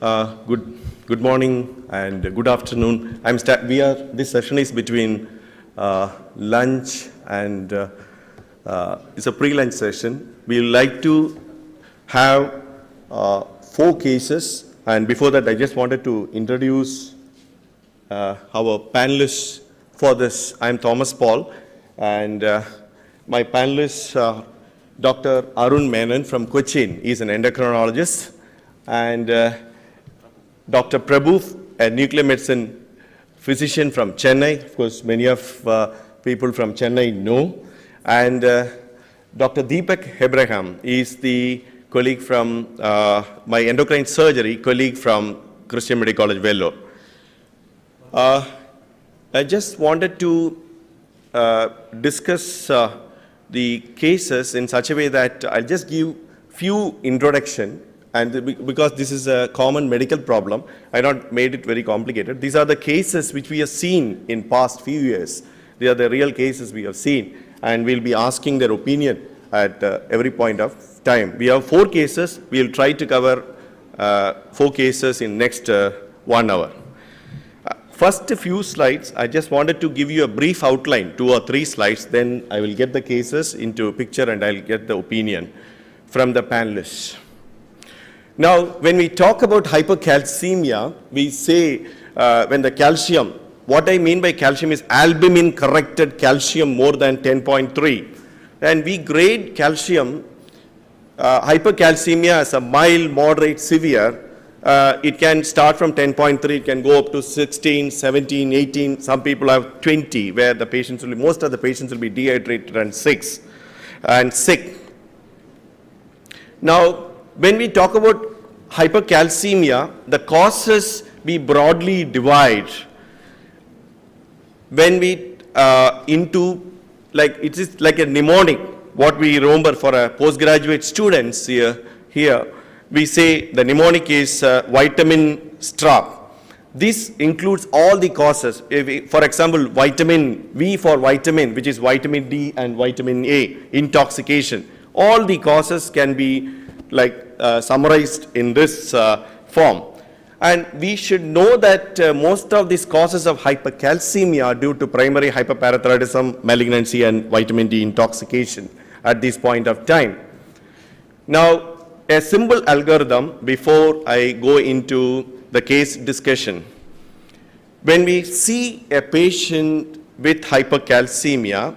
Good morning and good afternoon. This session is between lunch and it's a pre-lunch session. We would like to have 4 cases, and before that I just wanted to introduce our panelists for this. I'm Thomas Paul, and my panelists are Dr. Arun Menon from Cochin. He's an endocrinologist, and Dr. Prabhu, a nuclear medicine physician from Chennai. Of course, many of people from Chennai know. And Dr. Deepak Abraham is the colleague from my endocrine surgery colleague from Christian Medical College, Vellore. I just wanted to discuss the cases in such a way that I'll just give few introduction, and because this is a common medical problem, I not made it very complicated. These are the cases which we have seen in past few years. They are the real cases we have seen, and we'll be asking their opinion at every point of time. We have 4 cases. We'll try to cover 4 cases in next 1 hour. First few slides, I just wanted to give you a brief outline, 2 or 3 slides, then I will get the cases into a picture and I'll get the opinion from the panelists. Now, when we talk about hypercalcemia, we say when the calcium, what I mean by calcium is albumin corrected calcium more than 10.3. And we grade calcium, hypercalcemia as a mild, moderate, severe. It can start from 10.3, it can go up to 16, 17, 18. Some people have 20, where the patients will be, most of the patients will be dehydrated and sick. Now, when we talk about hypercalcemia, the causes we broadly divide. When we into, like it is like a mnemonic, what we remember for a postgraduate students here, we say the mnemonic is vitamin strap. This includes all the causes. For example, vitamin V for vitamin, which is vitamin D and vitamin A, intoxication. All the causes can be like summarized in this form. And we should know that most of these causes of hypercalcemia are due to primary hyperparathyroidism, malignancy, and vitamin D intoxication at this point of time. Now, a simple algorithm before I go into the case discussion. When we see a patient with hypercalcemia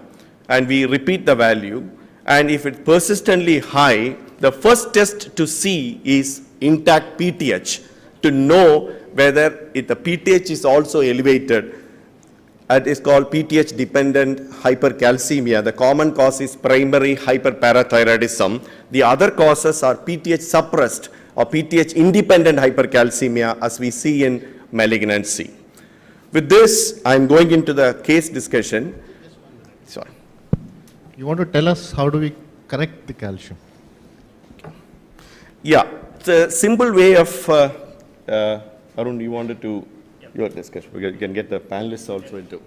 and we repeat the value, and if it's persistently high, the first test to see is intact PTH to know whether the PTH is also elevated. It is called PTH dependent hypercalcemia. The common cause is primary hyperparathyroidism. The other causes are PTH suppressed or PTH independent hypercalcemia, as we see in malignancy. With this, I am going into the case discussion. Sorry. You want to tell us how do we correct the calcium? Yeah, it's a simple way of, Arun, you wanted to, your discussion. We can get the panelists also into.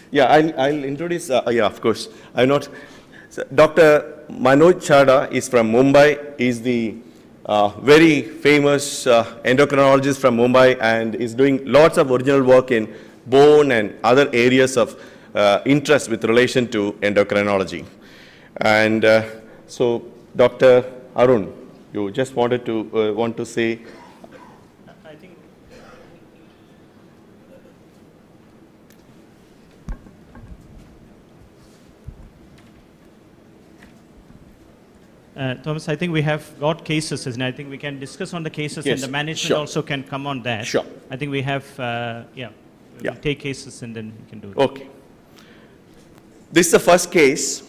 Yeah, I'll introduce, yeah, of course. I'm not, so Dr. Manoj Chada is from Mumbai. He's the very famous endocrinologist from Mumbai and is doing lots of original work in bone and other areas of interest with relation to endocrinology. And so, Dr. Arun, you just wanted to want to say. I think Thomas, I think we have got cases, and I think we can discuss on the cases, Yes, and the management sure. also can come on that. Sure. I think we have, we'll take cases and then we can do it. Okay. This is the first case.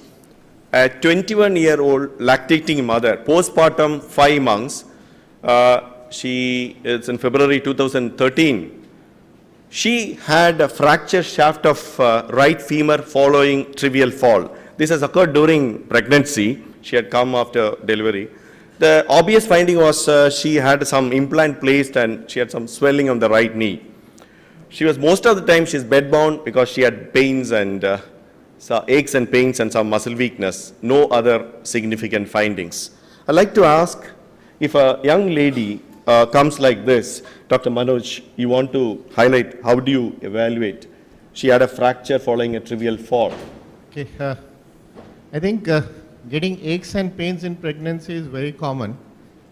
A 21-year-old lactating mother, postpartum 5 months. It's in February 2013. She had a fractured shaft of right femur following trivial fall. This has occurred during pregnancy. She had come after delivery. The obvious finding was she had some implant placed and she had some swelling on the right knee. She was, most of the time she's bedbound because she had pains and aches and pains and some muscle weakness. No other significant findings. I'd like to ask, if a young lady comes like this. Dr. Manoj, you want to highlight how do you evaluate? She had a fracture following a trivial fall. Okay, I think getting aches and pains in pregnancy is very common,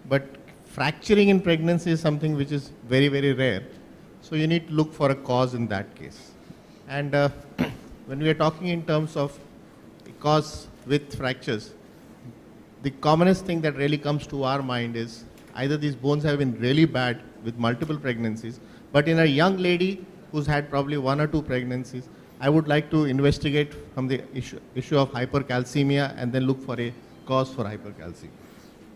but fracturing in pregnancy is something which is very, very rare. So you need to look for a cause in that case. And when we are talking in terms of cause with fractures, the commonest thing that really comes to our mind is either these bones have been really bad with multiple pregnancies, but in a young lady who's had probably 1 or 2 pregnancies, I would like to investigate from the issue of hypercalcemia and then look for a cause for hypercalcemia.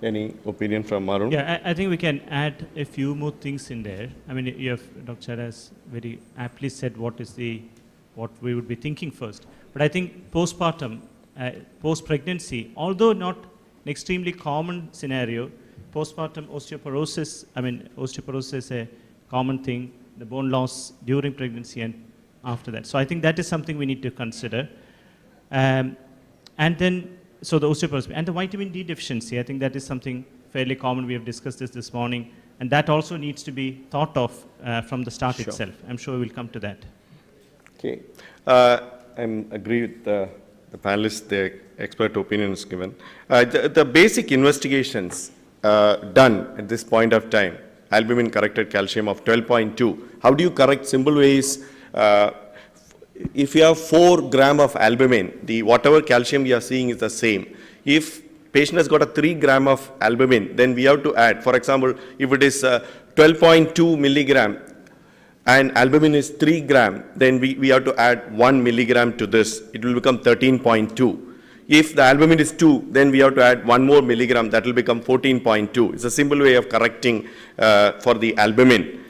Any opinion from Arun? Yeah, I think we can add a few more things in there. I mean, you have, Dr. Chadha has very aptly said what we would be thinking first. But I think postpartum, post-pregnancy, although not an extremely common scenario, postpartum osteoporosis, osteoporosis is a common thing, the bone loss during pregnancy and after that. So I think that is something we need to consider. And then, so the osteoporosis and the vitamin D deficiency, I think that is something fairly common. We have discussed this morning. And that also needs to be thought of from the start itself. I'm sure we'll come to that. Okay. I agree with the panelists, their expert opinions given. The basic investigations done at this point of time, albumin corrected calcium of 12.2. How do you correct? Simple ways. If you have 4 gram of albumin, whatever calcium you are seeing is the same. If patient has got a 3 gram of albumin, then we have to add. For example, if it is 12.2 milligram and albumin is 3 gram, then we have to add 1 milligram to this. It will become 13.2. If the albumin is 2, then we have to add 1 more milligram. That will become 14.2. It's a simple way of correcting for the albumin,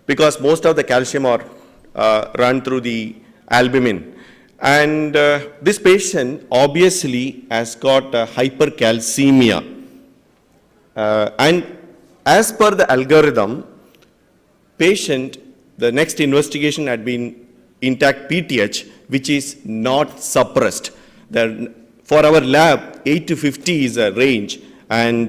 because most of the calcium are run through the albumin. And this patient obviously has got hypercalcemia. And as per the algorithm, patient, the next investigation had been intact PTH, which is not suppressed. For our lab, 8 to 50 is a range, and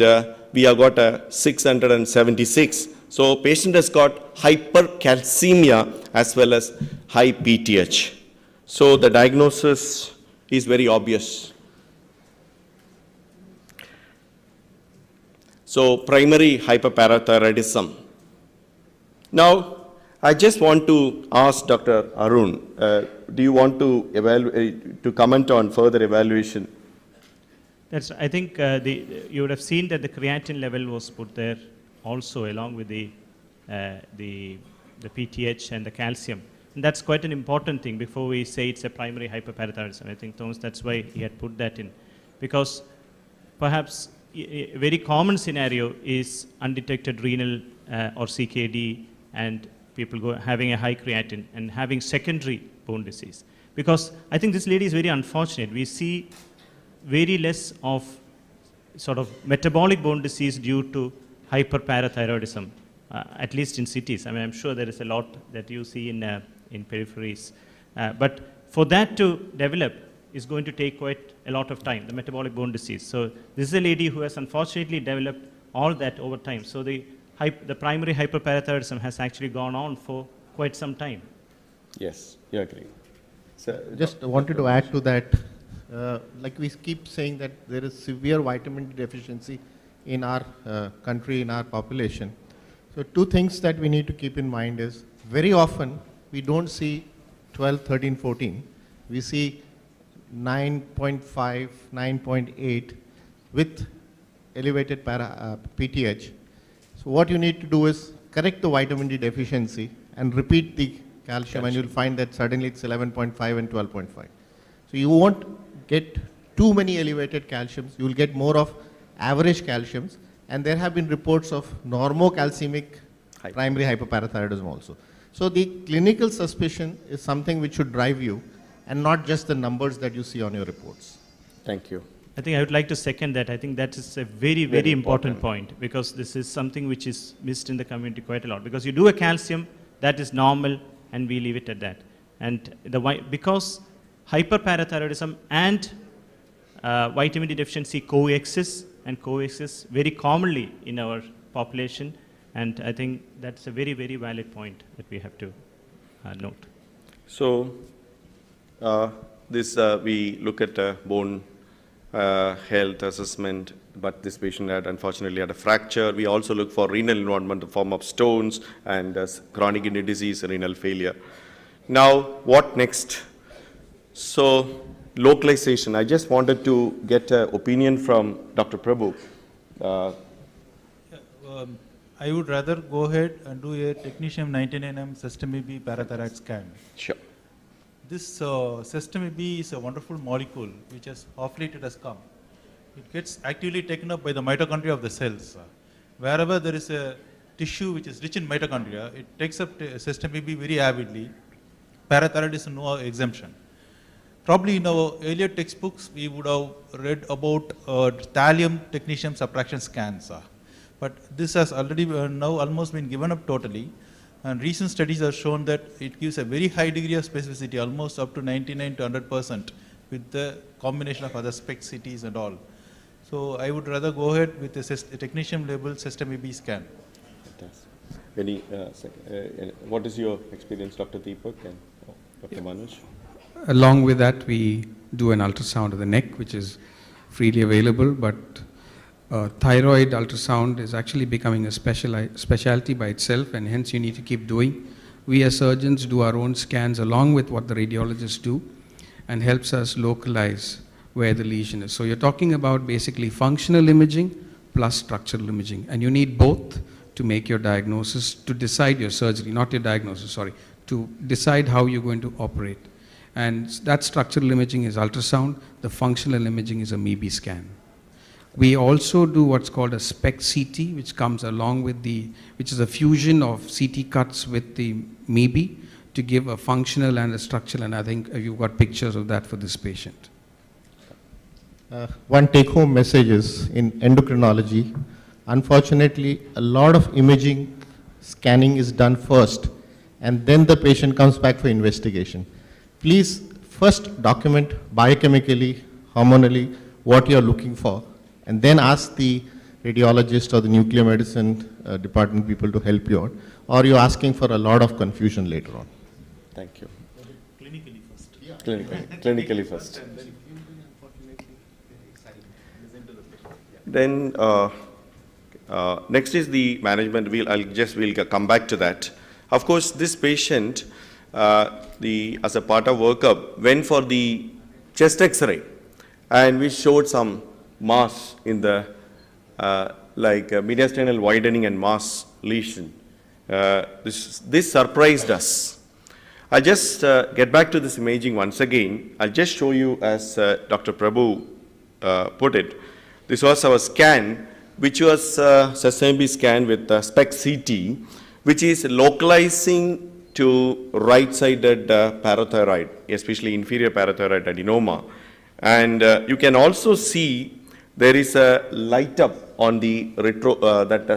we have got a 676. So patient has got hypercalcemia as well as high PTH. So the diagnosis is very obvious. So primary hyperparathyroidism. Now, I just want to ask Dr. Arun, do you want to comment on further evaluation? I think you would have seen that the creatinine level was put there also along with the PTH and the calcium. And that's quite an important thing before we say it's a primary hyperparathyroidism. I think, Thomas, that's why he had put that in. Because perhaps a very common scenario is undetected renal or CKD and people having a high creatinine and having secondary bone disease. Because I think this lady is very unfortunate. We see very less of sort of metabolic bone disease due to hyperparathyroidism, at least in cities. I mean, I'm sure there is a lot that you see in peripheries. But for that to develop is going to take quite a lot of time, the metabolic bone disease. So this is a lady who has unfortunately developed all that over time. So the primary hyperparathyroidism has actually gone on for quite some time. Yes, you agree. So, just wanted to add to that, like we keep saying that there is severe vitamin D deficiency in our country, in our population. So 2 things that we need to keep in mind is, very often we don't see 12, 13, 14. We see 9.5, 9.8 with elevated PTH. So what you need to do is correct the vitamin D deficiency and repeat the calcium, and you'll find that suddenly it's 11.5 and 12.5. So you won't get too many elevated calciums. You will get more of average calciums. And there have been reports of normocalcemic primary hyperparathyroidism also. So the clinical suspicion is something which should drive you, and not just the numbers that you see on your reports. Thank you. I think I would like to second that. I think that is a very, very important point, because this is something which is missed in the community quite a lot. Because you do a calcium, that is normal, and we leave it at that. And because hyperparathyroidism and vitamin D deficiency coexist very commonly in our population, And I think that's a very, very valid point that we have to note. So, we look at bone health assessment, but this patient had unfortunately had a fracture. We also look for renal involvement in the form of stones and chronic kidney disease, renal failure. Now, what next? So, localization. I just wanted to get an opinion from Dr. Prabhu. I would rather go ahead and do a technetium 99M Sestami B parathyroid scan. Sure. This Sestami B is a wonderful molecule which has off late it has come. It gets actively taken up by the mitochondria of the cells. Wherever there is a tissue which is rich in mitochondria, it takes up Sestami B very avidly. Parathyroid is no exemption. Probably in our earlier textbooks, we would have read about thallium technetium subtraction scans. But this has already now almost been given up totally. And recent studies have shown that it gives a very high degree of specificity, almost up to 99 to 100% with the combination of other SPECT CTs and all. So I would rather go ahead with a technetium labeled Sestami B scan. What is your experience, Dr. Deepak and Dr. Manoj? Along with that, we do an ultrasound of the neck, which is freely available, but thyroid ultrasound is actually becoming a specialty by itself, and hence you need to keep doing. We as surgeons do our own scans along with what the radiologists do, and helps us localize where the lesion is. So you're talking about basically functional imaging plus structural imaging, and you need both to make your diagnosis, to decide your surgery, not your diagnosis, sorry, to decide how you're going to operate. And that structural imaging is ultrasound, the functional imaging is a MEB scan. We also do what's called a SPECT CT, which comes along with which is a fusion of CT cuts with the MEB to give a functional and a structural, and I think you've got pictures of that for this patient. One take-home message is in endocrinology, unfortunately, a lot of imaging scanning is done first, and then the patient comes back for investigation. Please first document biochemically, hormonally, what you're looking for, and then ask the radiologist or the nuclear medicine department people to help you out, or you're asking for a lot of confusion later on. Thank you. Clinically first. Yeah. Clinically first. Then next is the management. We'll come back to that. Of course, this patient, as a part of workup, went for the chest X-ray, and we showed some mass in the mediastinal widening and mass lesion. This surprised us. I'll just get back to this imaging once again. I'll just show you as Dr. Prabhu put it. This was our scan, which was Sestami B scan with SPECT CT, which is localizing to right-sided parathyroid, especially inferior parathyroid adenoma. And you can also see there is a light up on the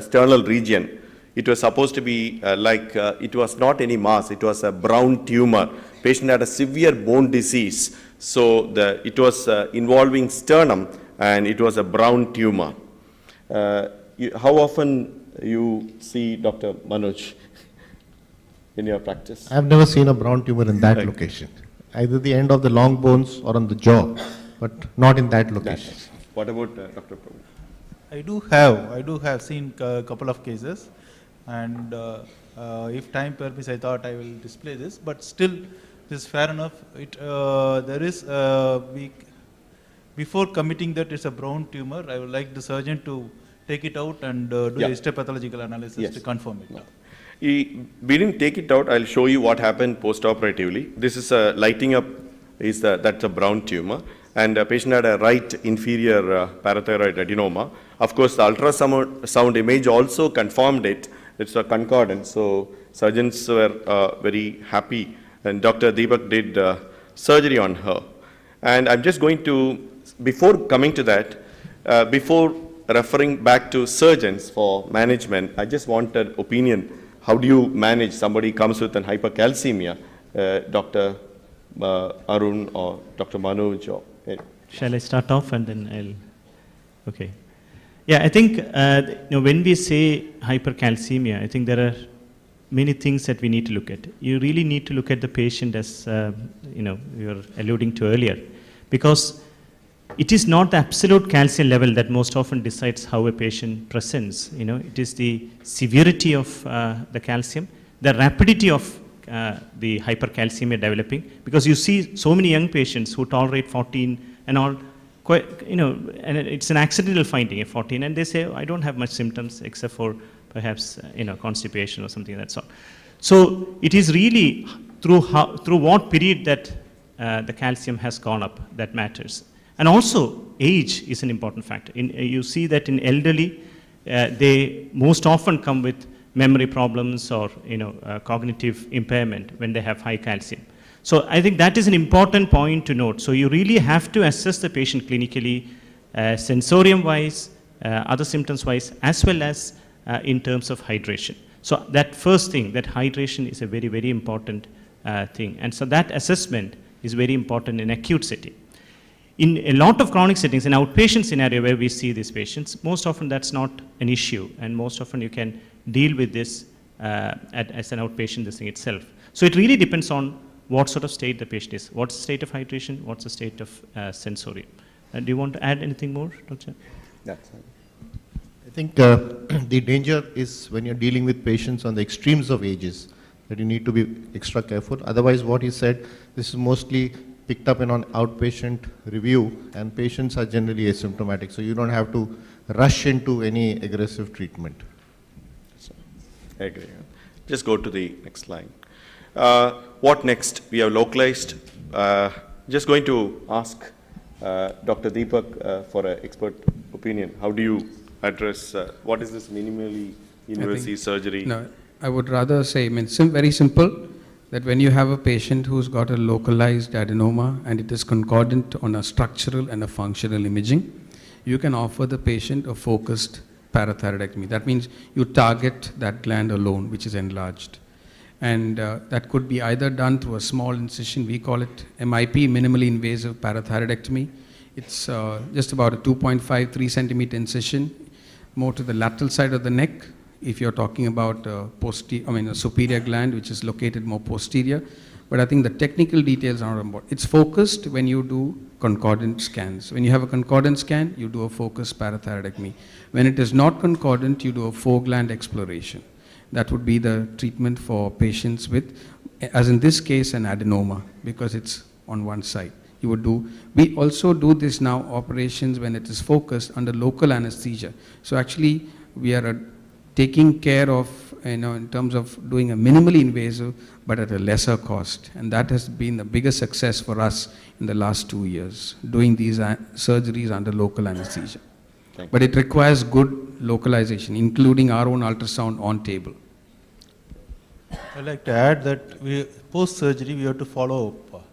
sternal region. It was supposed to be it was not any mass, it was a brown tumor. Patient had a severe bone disease, so it was involving sternum, and it was a brown tumor. How often you see Dr. Manoj in your practice? I've never seen a brown tumor in that location. Either the end of the long bones or on the jaw, but not in that location. What about Dr. Prabhu? I do have seen a couple of cases, and if time permits, I thought I will display this, but still, this is fair enough. There is, before committing that it's a brown tumor, I would like the surgeon to take it out and do a histopathological analysis to confirm it. We didn't take it out. I'll show you what happened post-operatively. This is a lighting up, that's a brown tumor. And the patient had a right inferior parathyroid adenoma. Of course, the ultrasound image also confirmed it. It's a concordance. So surgeons were very happy. And Dr. Deepak did surgery on her. And I'm just going to, before coming to that, before referring back to surgeons for management, I just want an opinion. How do you manage somebody comes with an hypercalcemia, Dr. Arun or Dr. Manoj? Or, Shall I start off and then I'll, okay. Yeah, I think when we say hypercalcemia, I think there are many things that we need to look at. You really need to look at the patient as you were alluding to earlier, because it is not the absolute calcium level that most often decides how a patient presents. It is the severity of the calcium, the rapidity of the hypercalcemia developing, because you see so many young patients who tolerate 14 and all, and it's an accidental finding at 14, and they say, I don't have much symptoms except for perhaps constipation or something of that sort. So it is really through what period that the calcium has gone up that matters. And also age is an important factor. You see that in elderly, they most often come with memory problems or cognitive impairment when they have high calcium. So I think that is an important point to note. So you really have to assess the patient clinically, sensorium-wise, other symptoms-wise, as well as in terms of hydration. So that first thing, that hydration is a very, very important thing. And so that assessment is very important in acute setting. In a lot of chronic settings, in outpatient scenario where we see these patients, most often that's not an issue, and most often you can deal with this as an outpatient this thing itself. So it really depends on what sort of state the patient is. What's the state of hydration? What's the state of sensorium? Do you want to add anything more, Dr.? That's it. I think the danger is when you're dealing with patients on the extremes of ages, that you need to be extra careful. Otherwise, what he said, this is mostly picked up in an outpatient review, and patients are generally asymptomatic, so you don't have to rush into any aggressive treatment. I agree. Just go to the next slide. What next? We have localized. Just going to ask Dr. Deepak for an expert opinion. How do you address, what is this minimally invasive surgery? No, I would rather say, very simple, that when you have a patient who's got a localized adenoma and it is concordant on a structural and a functional imaging, you can offer the patient a focused parathyroidectomy. That means you target that gland alone, which is enlarged. And that could be either done through a small incision, we call it MIP, minimally invasive parathyroidectomy. It's just about a 2.5-3 centimeter incision, more to the lateral side of the neck. If you're talking about a superior gland, which is located more posterior. But I think the technical details are important. It's focused when you do concordant scans. When you have a concordant scan, you do a focused parathyroidectomy. When it is not concordant, you do a four-gland exploration. That would be the treatment for patients with, as in this case, an adenoma, because it's on one side. We also do this now, operations when it is focused under local anesthesia. So actually, we are taking care of, in terms of doing a minimally invasive, but at a lesser cost. And that has been the biggest success for us in the last 2 years, doing these surgeries under local anesthesia. But it requires good localization, including our own ultrasound on table. I'd like to add that post-surgery, we have to follow up.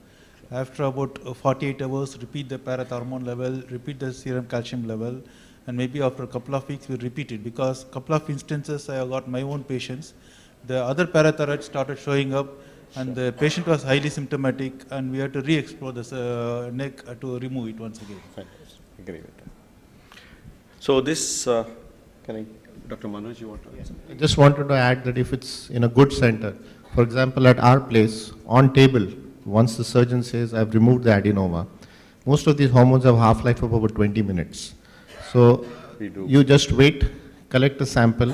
After about 48 hours, repeat the parathormone level, repeat the serum calcium level, and maybe after a couple of weeks, we repeat it. Because a couple of instances, I have got my own patients. The other parathyroid started showing up, and the patient was highly symptomatic, and we had to re-explore the neck to remove it once again. Right. Agree with that. So this, Dr. Manoj, you want to answer? I just wanted to add that if it's in a good center, for example, at our place, on table, once the surgeon says, I've removed the adenoma, most of these hormones have half-life of about 20 minutes. So you just wait, collect a sample,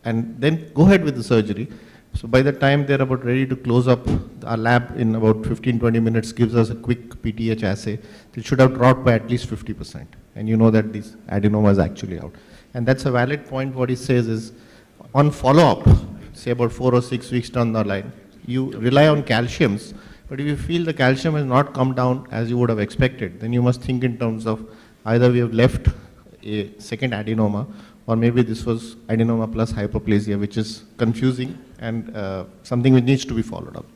and then go ahead with the surgery. So by the time they're about ready to close up, our lab in about 15-20 minutes gives us a quick PTH assay. It should have dropped by at least 50%. And you know that this adenoma is actually out. And that's a valid point. What he says is, on follow-up, say about 4 or 6 weeks down the line, you rely on calciums. But if you feel the calcium has not come down as you would have expected, then you must think in terms of either we have left a second adenoma, or maybe this was adenoma plus hyperplasia, which is confusing and something which needs to be followed up.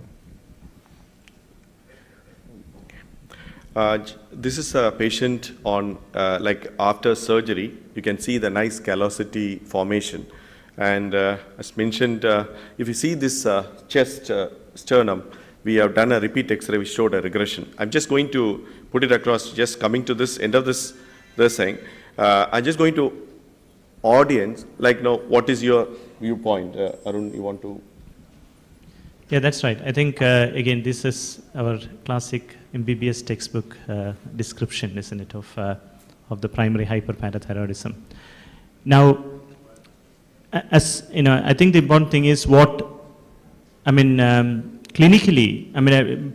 This is a patient on, after surgery, you can see the nice callosity formation. And as mentioned, if you see this chest sternum, we have done a repeat X-ray which showed a regression. I'm just going to put it across, just coming to this end of this thing. I'm just going to audience, like, now, what is your viewpoint? Arun, you want to? Yeah, that's right. I think, again, this is our classic MBBS textbook description, isn't it, of the primary hyperparathyroidism. Now, as you know, I think the important thing is clinically,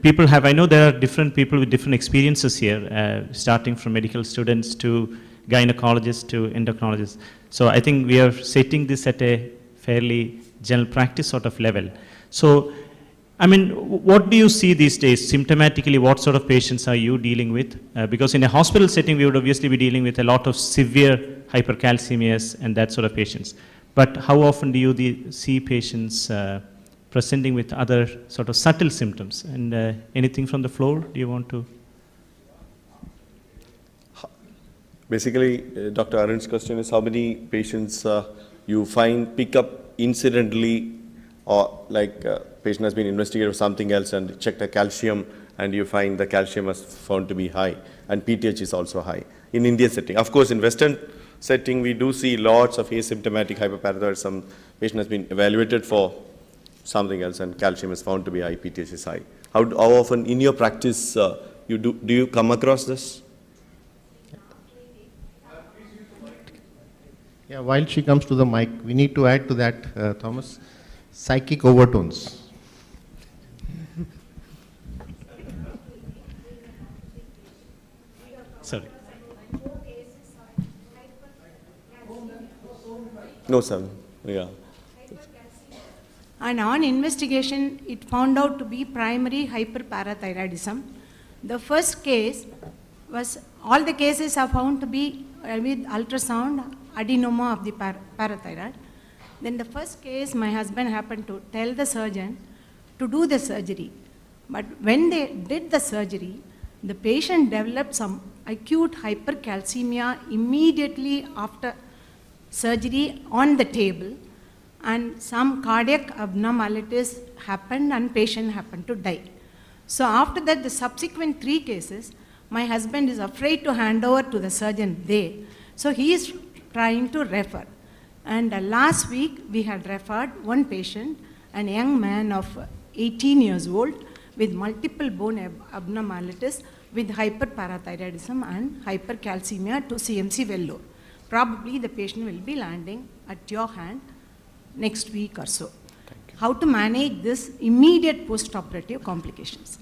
people have, I know there are different people with different experiences here, starting from medical students to gynecologists to endocrinologists. So I think we are setting this at a fairly general practice sort of level. So, what do you see these days? Symptomatically, what sort of patients are you dealing with? Because in a hospital setting, we would obviously be dealing with a lot of severe hypercalcemias and that sort of patients. But how often do you see patients presenting with other sort of subtle symptoms? And anything from the floor? Do you want to? Basically, Dr. Arun's question is how many patients you find pick up incidentally, or like patient has been investigated for something else and checked the calcium and you find the calcium was found to be high and PTH is also high in Indian setting. Of course, in Western setting, we do see lots of asymptomatic hyperparathyroidism. Patient has been evaluated for something else and calcium is found to be high, PTH is high. How often in your practice do you come across this? Yeah, while she comes to the mic, we need to add to that, Thomas, psychic overtones. Sorry. No, sir. Yeah. And on investigation, it found out to be primary hyperparathyroidism. The first case was, all the cases are found to be with ultrasound adenoma of the parathyroid. Then the first case, my husband happened to tell the surgeon to do the surgery. But when they did the surgery, the patient developed some acute hypercalcemia immediately after surgery on the table, and some cardiac abnormalities happened and patient happened to die. So after that, the subsequent 3 cases, my husband is afraid to hand over to the surgeon there. So he is trying to refer. And last week, we had referred one patient, a young man of 18 years old with multiple bone abnormalities with hyperparathyroidism and hypercalcemia to CMC Vellore. Probably the patient will be landing at your hand next week or so. How to manage this immediate post-operative complications?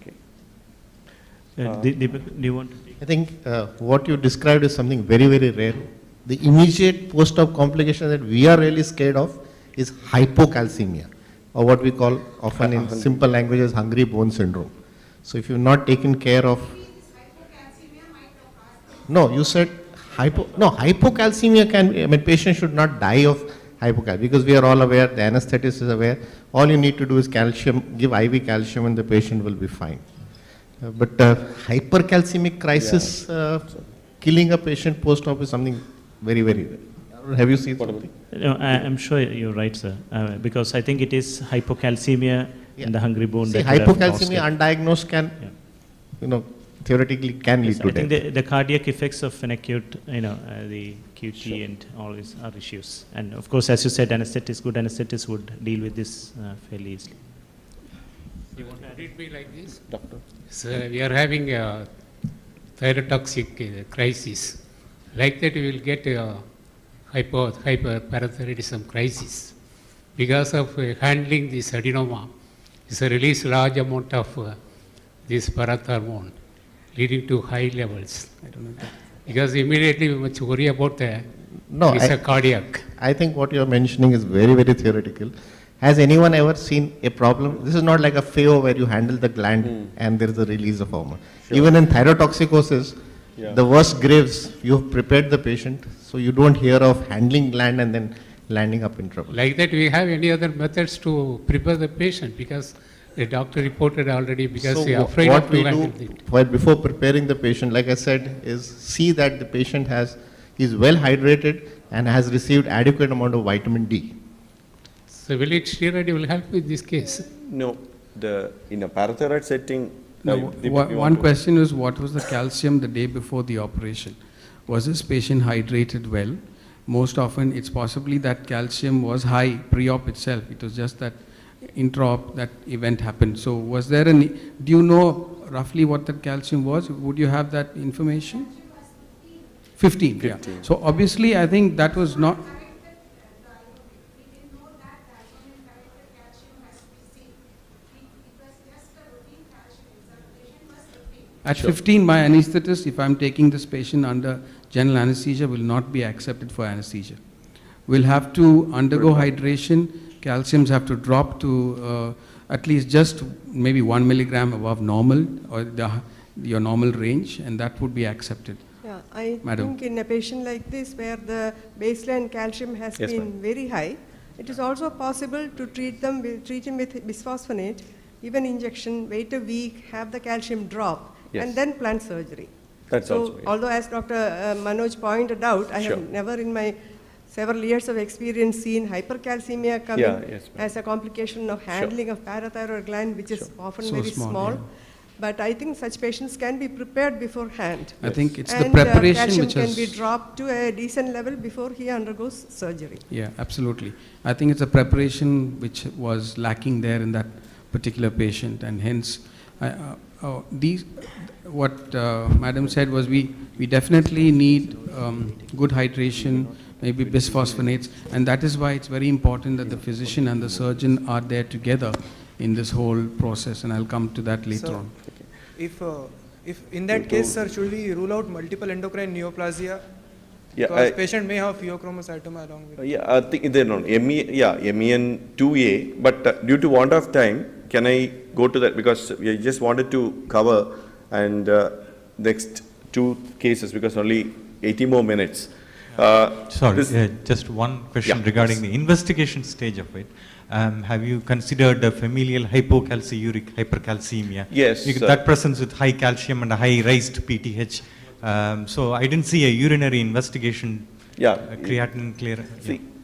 Okay. Deepak, do you want to take? I think what you described is something very, very rare. The immediate post-op complication that we are really scared of is hypocalcemia, or what we call often in simple language as hungry bone syndrome. So if you've not taken care of... No, you said hypocalcemia can, patient should not die of hypocalcemia, because we are all aware, the anesthetist is aware, all you need to do is calcium, give IV calcium and the patient will be fine. But hypercalcemic crisis, killing a patient post-op is something very, very rare. Have you seen something? No, I'm sure you're right, sir, because I think it is hypocalcemia in the hungry bone. See, hypocalcemia undiagnosed can, theoretically can lead to I death. think the cardiac effects of an acute, the QT and all these are issues. And of course, as you said, good anesthetists would deal with this fairly easily. You want to treat me like this? Doctor. So we are having a thyrotoxic crisis. Like that, we will get a hyperparathyroidism crisis. Because of handling this adenoma, it's a release large amount of this parathormone, leading to high levels. I don't know that. Because immediately we must worry about the cardiac. I think what you're mentioning is very, very theoretical. Has anyone ever seen a problem? This is not like a FAO where you handle the gland and there is a release of hormone. Sure. Even in thyrotoxicosis, the worst graves, you've prepared the patient, so you don't hear of handling gland and then landing up in trouble. Like that, we have any other methods to prepare the patient, because the doctor reported already, because so they are afraid what of we handle do it. while before preparing the patient, like I said, is see that the patient is well hydrated and has received adequate amount of vitamin D. So will it steroid will help in this case? No, in a parathyroid setting. No, one question is, what was the calcium the day before the operation? was this patient hydrated well? Most often it's possibly that calcium was high pre-op itself. It was just that intra-op that event happened. So was there any, do you know roughly what that calcium was? Would you have that information? 15, yeah. So obviously I think that was not... At 15, my anesthetist, if I'm taking this patient under general anesthesia, will not be accepted for anesthesia. We'll have to undergo hydration, calciums have to drop to at least just maybe 1 milligram above normal or your normal range, and that would be accepted. Yeah, I Madam. think in a patient like this where the baseline calcium has been very high, it is also possible to treat him with bisphosphonate, even injection, wait a week, have the calcium drop, and then plan surgery. That's so, also, although as Dr. Manoj pointed out, I have never in my several years of experience seen hypercalcemia coming as a complication of handling of parathyroid gland, which is often so very small. But I think such patients can be prepared beforehand. I think it's the preparation calcium which can be dropped to a decent level before he undergoes surgery. Yeah, absolutely. I think it's a preparation which was lacking there in that particular patient, and hence what Madam said was we definitely need good hydration, maybe bisphosphonates, and that is why it's very important that the physician and the surgeon are there together in this whole process, and I'll come to that later on. If in that case, sir, should we rule out multiple endocrine neoplasia? Yeah, because patient may have pheochromocytoma along with. Yeah, I think they're not MEN2A, but due to want of time, can I go to that, because we just wanted to cover and next two cases because only 80 more minutes. Sorry, just one question regarding the investigation stage of it. Have you considered the familial hypocalciuric hypercalcemia? Yes. Because that presents with high calcium and a high raised PTH. So I didn't see a urinary investigation. Creatinine clear.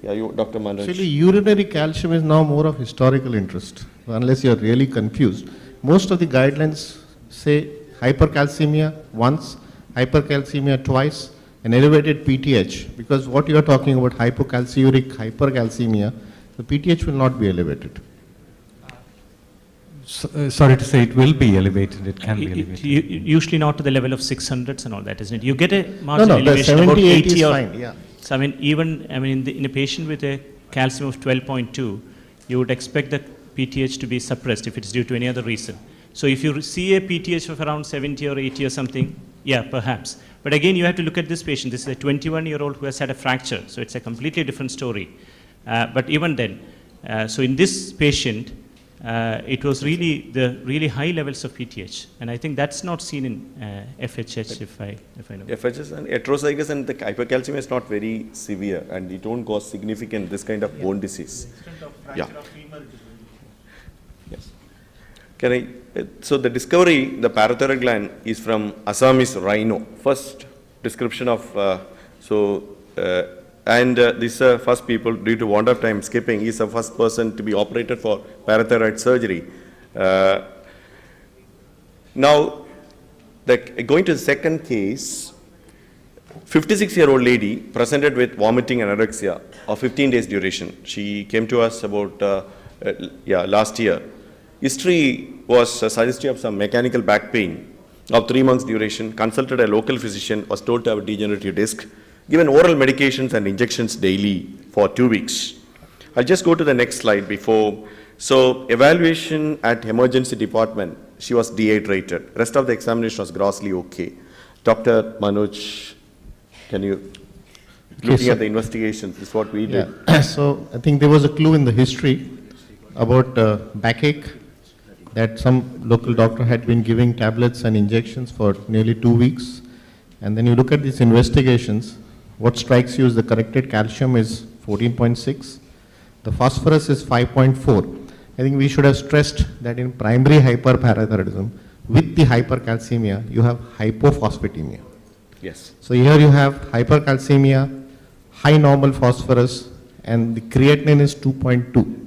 Dr. Manoj. Actually, urinary calcium is now more of historical interest, unless you are really confused. Most of the guidelines say hypercalcemia once, hypercalcemia twice, and elevated PTH, because what you are talking about, hypocalciuric hypercalcemia, the PTH will not be elevated. Sorry to say, it will be elevated, it can be elevated. Usually not to the level of 600s and all that, isn't it? You get a marginal the elevation 70, about 80 is or... fine, So I mean, even in a patient with a calcium of 12.2, you would expect the PTH to be suppressed if it's due to any other reason. So if you see a PTH of around 70 or 80 or something, yeah, perhaps. But again, you have to look at this patient. This is a 21-year-old who has had a fracture, so it's a completely different story. But even then, so in this patient, it was really the really high levels of PTH, and I think that's not seen in FHH, if I know. FHS and heterozygous and the hypercalcemia is not very severe, and it won't cause significant this kind of bone disease. Yes. Can I? So the discovery, the parathyroid gland is from Assamese rhino. First description of this first people, due to want of time skipping, is the first person to be operated for parathyroid surgery. Now, going to the second case, 56-year-old lady presented with vomiting and anorexia of 15 days duration. She came to us about last year. History was suggestive of some mechanical back pain of 3 months duration, consulted a local physician, was told to have a degenerative disc, given oral medications and injections daily for 2 weeks. I'll just go to the next slide before. So evaluation at emergency department, she was dehydrated. Rest of the examination was grossly okay. Dr. Manoj, can you, looking at the investigations, this is what we did. So I think there was a clue in the history about backache, that some local doctor had been giving tablets and injections for nearly 2 weeks. And then you look at these investigations, what strikes you is the corrected calcium is 14.6, the phosphorus is 5.4. I think we should have stressed that in primary hyperparathyroidism, with the hypercalcemia, you have hypophosphatemia. Yes. So here you have hypercalcemia, high normal phosphorus, and the creatinine is 2.2.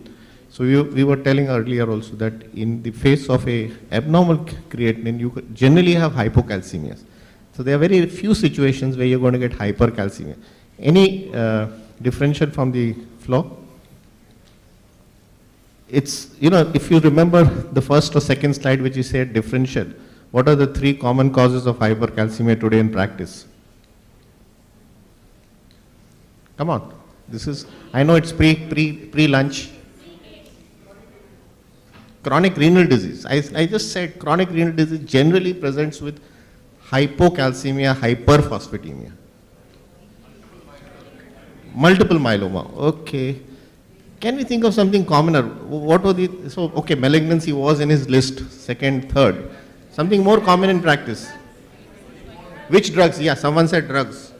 So we were telling earlier also that in the face of a abnormal creatinine, you generally have hypocalcemias. So there are very few situations where you're going to get hypercalcemia. Any differential from the floor? It's, you know, if you remember the first or second slide which you said differential, what are the 3 common causes of hypercalcemia today in practice? Come on, this is, I know it's pre-lunch. Chronic renal disease. I just said chronic renal disease generally presents with hypocalcemia, hyperphosphatemia. Multiple myeloma, okay. Can we think of something commoner? What were the, so okay, malignancy was in his list, second, third. Something more common in practice. Which drugs? Yeah, someone said drugs.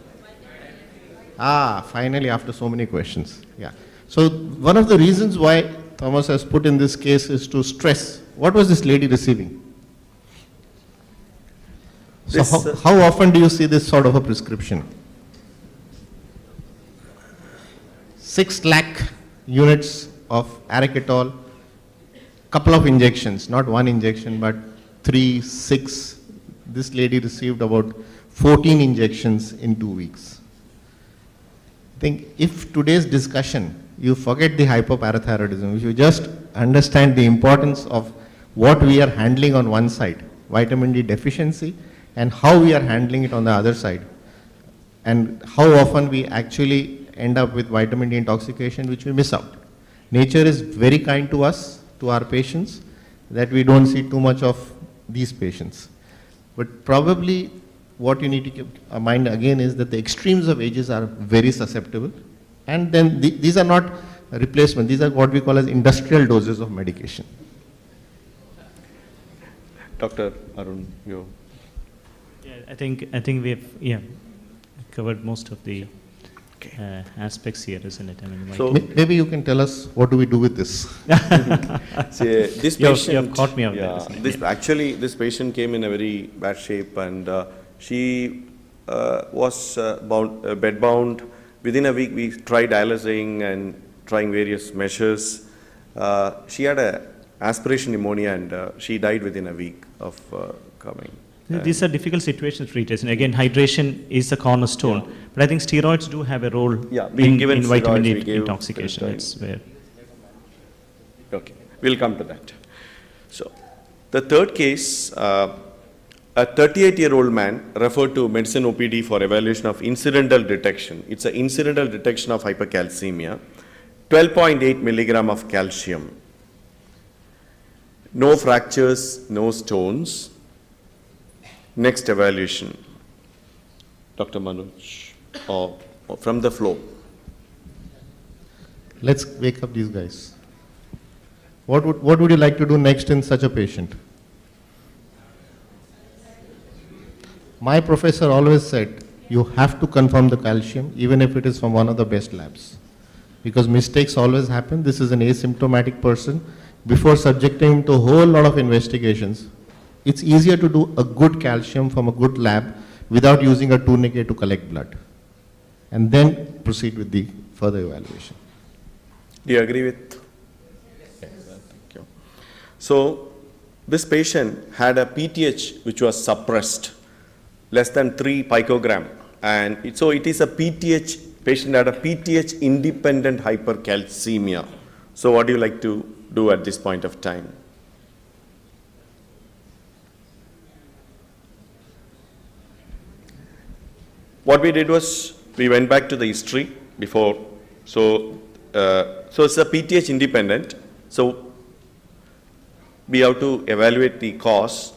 Ah, finally after so many questions. Yeah. So one of the reasons why Thomas has put in this case is to stress. What was this lady receiving? So how often do you see this sort of a prescription? 6 lakh units of Ariketol, couple of injections, not one injection, but 3, 6. This lady received about 14 injections in 2 weeks. I think if today's discussion, you forget the hypoparathyroidism, if you just understand the importance of what we are handling on one side, vitamin D deficiency, and how we are handling it on the other side, and how often we actually end up with vitamin D intoxication, which we miss out. Nature is very kind to us, to our patients, that we don't see too much of these patients. But probably what you need to keep in mind again is that the extremes of ages are very susceptible. And then these are not replacement, these are what we call as industrial doses of medication. Dr. Arun, you. Yeah, I think we've covered most of the aspects here, isn't it? I mean, so maybe you can tell us what do we do with this? See, this patient, you have caught me out there. Actually, this patient came in a very bad shape, and she was bed-bound. Within a week, we tried dialysing and trying various measures. She had a aspiration pneumonia, and she died within a week of coming. These are difficult situations for treaters. And again, hydration is the cornerstone. But I think steroids do have a role in vitamin D intoxication. That's where. Okay, we'll come to that. So, the third case, a 38-year-old man referred to medicine OPD for evaluation of incidental detection. It's an incidental detection of hypercalcemia. 12.8 milligram of calcium. No fractures, no stones. Next evaluation, Dr. Manoj, or from the floor. Let's wake up these guys. What would you like to do next in such a patient? My professor always said, you have to confirm the calcium, even if it is from one of the best labs. Because mistakes always happen. This is an asymptomatic person. Before subjecting him to a whole lot of investigations, it's easier to do a good calcium from a good lab without using a tourniquet to collect blood, and then proceed with the further evaluation. Do you agree with? Yes. Thank you. So, this patient had a PTH which was suppressed, less than 3 picogram, and so it is a PTH, patient had a PTH independent hypercalcemia. So what do you like to do at this point of time? What we did was, we went back to the history before, so it's a PTH independent, so we have to evaluate the cause.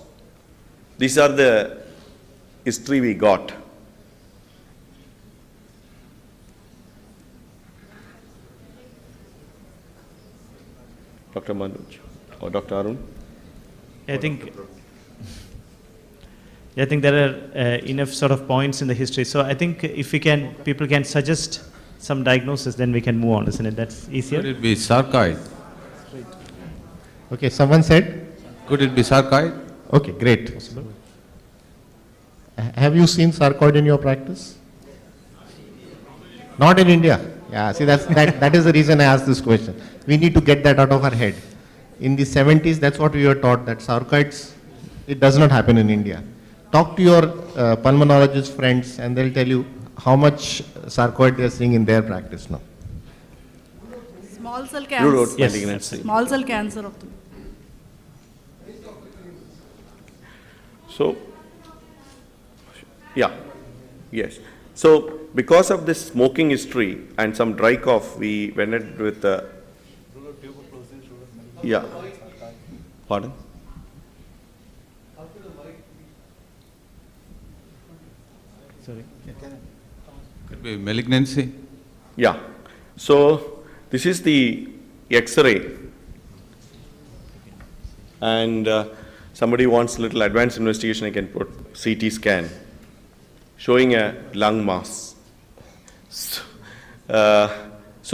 These are the history we got. Dr. Manoj or Dr. Arun? I think there are enough sort of points in the history. So I think if we can, people can suggest some diagnosis, then we can move on, isn't it? That's easier. Could it be sarcoid? Okay, someone said? Could it be sarcoid? Okay, great. Have you seen sarcoid in your practice? Not in India. Yeah, see, that is the reason I asked this question. We need to get that out of our head. In the 70s, that's what we were taught, that sarcoids, it does not happen in India. talk to your pulmonologist friends and they'll tell you how much sarcoid they are seeing in their practice now. Small cell Pleural cancer. malignancy. Small cell cancer of the. So, yeah, yes. So, because of this smoking history and some dry cough, we went ahead with yeah. Pardon? Sorry. Could be malignancy. Yeah. So, this is the X-ray. And somebody wants a little advanced investigation, I can put CT scan showing a lung mass. So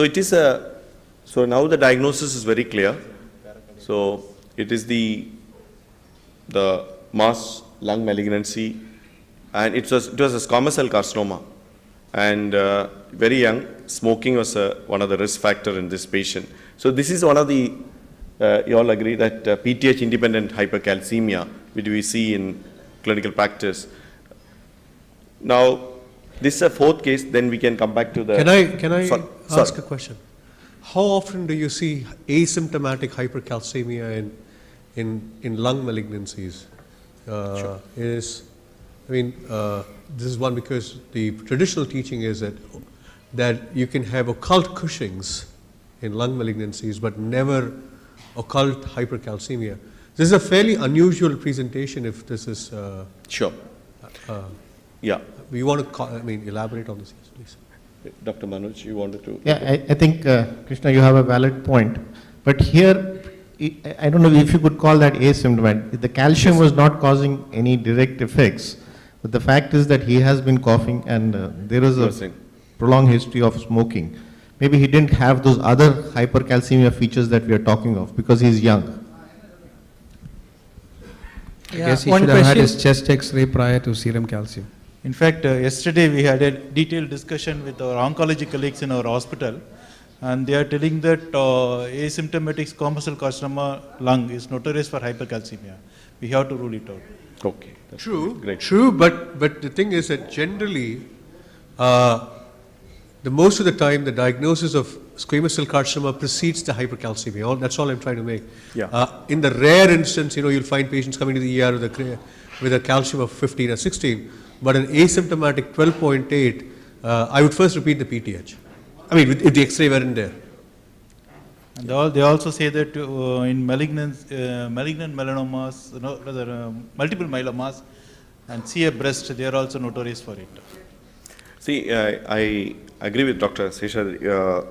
it is so now the diagnosis is very clear. So it is the mass lung malignancy, and it was a squamous cell carcinoma, and very young. Smoking was one of the risk factor in this patient. So this is one of the you all agree that PTH independent hypercalcemia, which we see in clinical practice. Now, this is a fourth case, then we can come back to the... Can I ask a question? How often do you see asymptomatic hypercalcemia in lung malignancies? Sure. This is one because the traditional teaching is that you can have occult Cushing's in lung malignancies, but never occult hypercalcemia. This is a fairly unusual presentation if this is... Sure. Yeah. We want to elaborate on this, please. Dr. Manoj, you wanted to... Yeah, I think, Krishna, you have a valid point. But here, I don't know if you could call that asymptomatic. The calcium was not causing any direct effects, but the fact is that he has been coughing and there is a prolonged history of smoking. Maybe he didn't have those other hypercalcemia features that we are talking of because he's young. I guess he should have had his chest X-ray prior to serum calcium. In fact, yesterday we had a detailed discussion with our oncology colleagues in our hospital, and they are telling that asymptomatic squamous cell carcinoma lung is notorious for hypercalcemia. We have to rule it out. Okay. True, but the thing is that generally, most of the time, the diagnosis of squamous cell carcinoma precedes the hypercalcemia. That's all I'm trying to make. Yeah. In the rare instance, you'll find patients coming to the ER with a calcium of 15 or 16, but an asymptomatic 12.8, I would first repeat the PTH. If the X-ray weren't there. And they also say that in malignant melanomas, multiple myelomas, and CA breast, they are also notorious for it. See, I agree with Dr. Seshadri.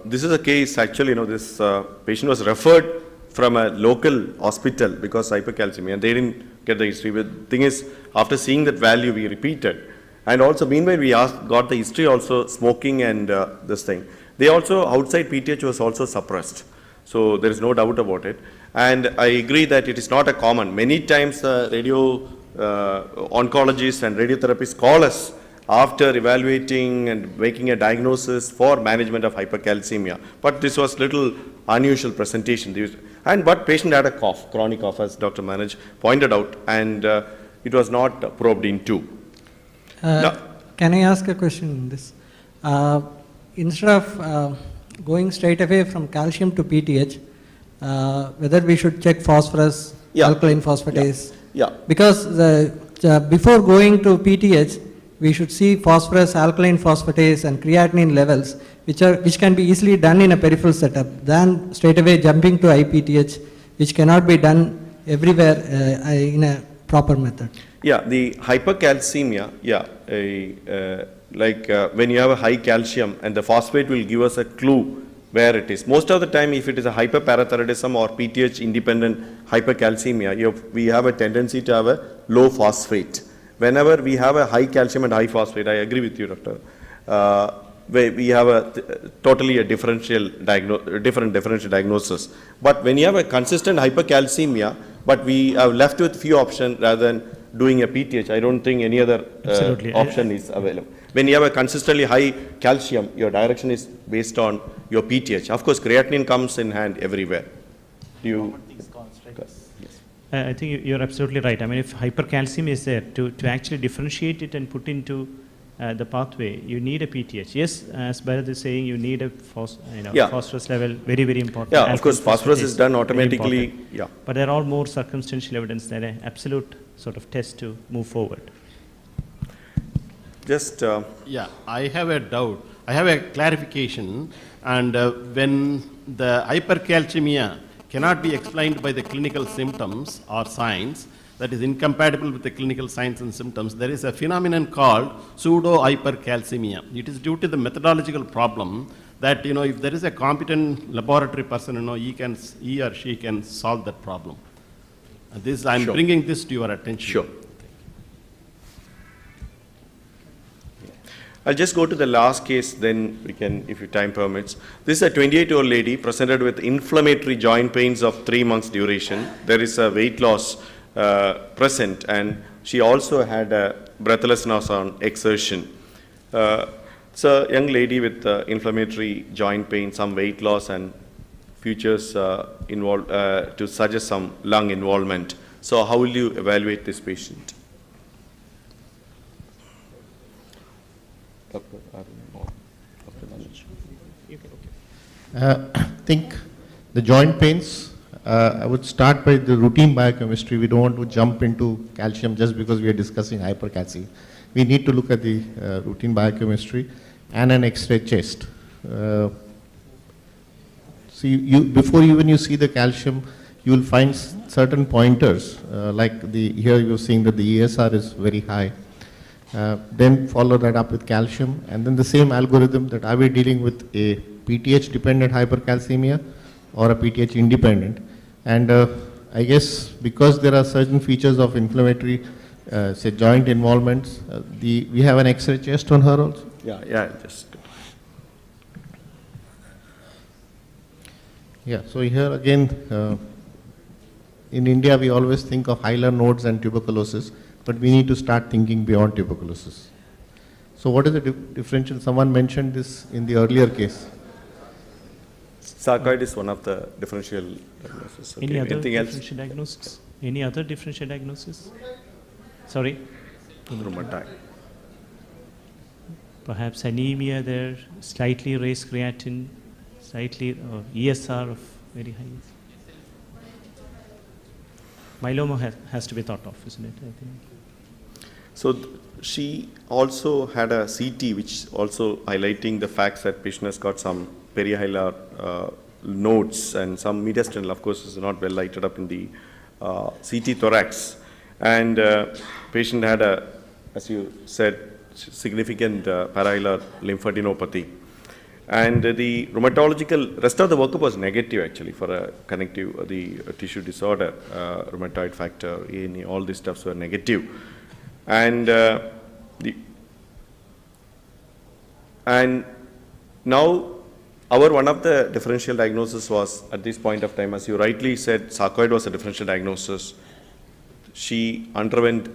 This is a case, actually, this patient was referred from a local hospital because hypercalcemia, and they didn't get the history. But the thing is, after seeing that value, we repeated. And also, meanwhile, we got the history also, smoking and this thing. They also, outside PTH was also suppressed. So there is no doubt about it. And I agree that it is not a common. Many times radio oncologists and radiotherapists call us after evaluating and making a diagnosis for management of hypercalcemia. But this was little unusual presentation. But patient had a cough, chronic cough, as Dr. Manoj pointed out, and it was not probed into. Can I ask a question on this? Instead of going straight away from calcium to PTH, whether we should check phosphorus, alkaline phosphatase? Yeah. Because before going to PTH, we should see phosphorus, alkaline phosphatase and creatinine levels, which can be easily done in a peripheral setup, than straight away jumping to IPTH, which cannot be done everywhere in a proper method. Yeah, the hypercalcemia, when you have a high calcium, and the phosphate will give us a clue where it is. Most of the time, if it is a hyperparathyroidism or PTH independent hypercalcemia, we have a tendency to have a low phosphate. Whenever we have a high calcium and high phosphate, I agree with you, doctor, we have a totally a different differential diagnosis. But when you have a consistent hypercalcemia, but we are left with few options rather than doing a PTH, I don't think any other option is available. When you have a consistently high calcium, your direction is based on your PTH. Of course, creatinine comes in hand everywhere. I think you're absolutely right. I mean, if hypercalcemia is there, to actually differentiate it and put into the pathway, you need a PTH. Yes, as Bharat is saying, you need a phosphorus level, very, very important. Yeah, of course, phosphorus is done automatically. Yeah. But there are more circumstantial evidence than an absolute sort of test to move forward. Just yeah, I have a doubt. I have a clarification. And when the hypercalcemia cannot be explained by the clinical symptoms or signs, that is incompatible with the clinical signs and symptoms, there is a phenomenon called pseudo-hypercalcemia. It is due to the methodological problem that, if there is a competent laboratory person, he or she can solve that problem. I'm bringing this to your attention. Sure. I'll just go to the last case, then we can, if your time permits. This is a 28-year-old lady presented with inflammatory joint pains of 3 months duration. There is a weight loss present, and she also had a breathlessness on exertion. It's a young lady with inflammatory joint pain, some weight loss, and features involved to suggest some lung involvement. So how will you evaluate this patient? I think the joint pains, I would start by the routine biochemistry. We don't want to jump into calcium just because we are discussing hypercalcemia. We need to look at the routine biochemistry and an X-ray chest. Before even you see the calcium, you will find certain pointers, like here you're seeing that the ESR is very high. Then follow that up with calcium, and then the same algorithm that are we dealing with a PTH dependent hypercalcemia or a PTH independent. And I guess because there are certain features of inflammatory, say joint involvements, we have an X-ray chest on her also. Yeah, just. Yeah, so here again, in India we always think of hilar nodes and tuberculosis, but we need to start thinking beyond tuberculosis. So what is the differential? Someone mentioned this in the earlier case. Sarcoid is one of the differential diagnoses. Okay. Any other Anything differential diagnosis? Any other differential diagnosis? Sorry? Rheumatoid. Perhaps anemia there, slightly raised creatinine, slightly ESR of very high. Myeloma has to be thought of, isn't it? I think. So she also had a CT, which also highlighting the facts that patient has got some perihilar nodes and some mediastinal, of course, is not well lighted up in the CT thorax. And patient had as you said, significant parahilar lymphadenopathy. And the rheumatological, rest of the workup was negative actually for a connective, the tissue disorder, rheumatoid factor, ANE, all these stuffs were negative. And now one of the differential diagnosis was at this point of time, as you rightly said, sarcoid was a differential diagnosis. She underwent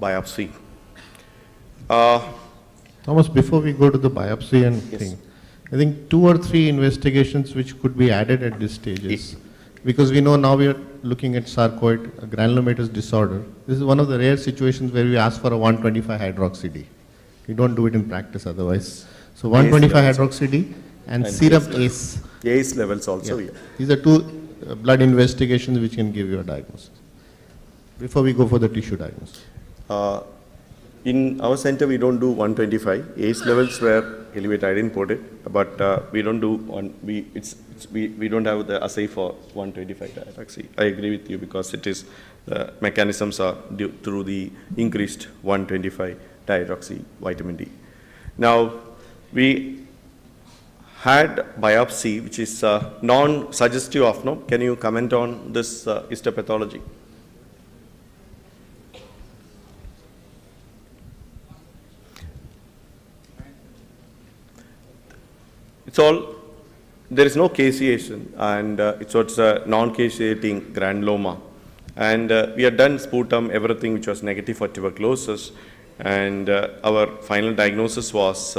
biopsy. Thomas, before we go to the biopsy and thing, I think 2 or 3 investigations which could be added at this stage is, because we know now we are looking at sarcoid, a granulomatous disorder. This is one of the rare situations where we ask for a 125 hydroxy-D. We don't do it in practice otherwise. So 125 hydroxy-D and serum ACE. ACE levels also, yeah. These are 2 blood investigations which can give you a diagnosis. Before we go for the tissue diagnosis. In our center, we don't do 125. ACE levels were elevated. I didn't put it, but we don't do we don't have the assay for 125 hydroxy. I agree with you because it is the mechanisms are due through the increased 125 dihydroxy vitamin D. Now we had biopsy, which is non-suggestive of no. Can you comment on this histopathology? It's all, there is no caseation, and it's a non-caseating granuloma. And we had done sputum, everything which was negative for tuberculosis, and our final diagnosis was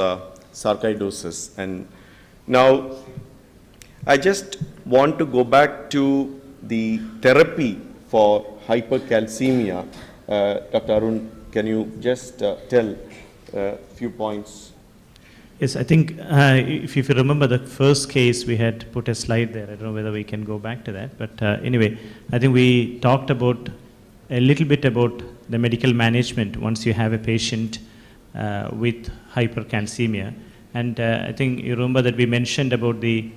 sarcoidosis. And now I just want to go back to the therapy for hypercalcemia. Dr. Arun, can you just tell a few points? Yes, I think if you remember the first case, we had put a slide there. I don't know whether we can go back to that. But anyway, I think we talked about a little bit about the medical management once you have a patient with hypercalcemia. And I think you remember that we mentioned about the,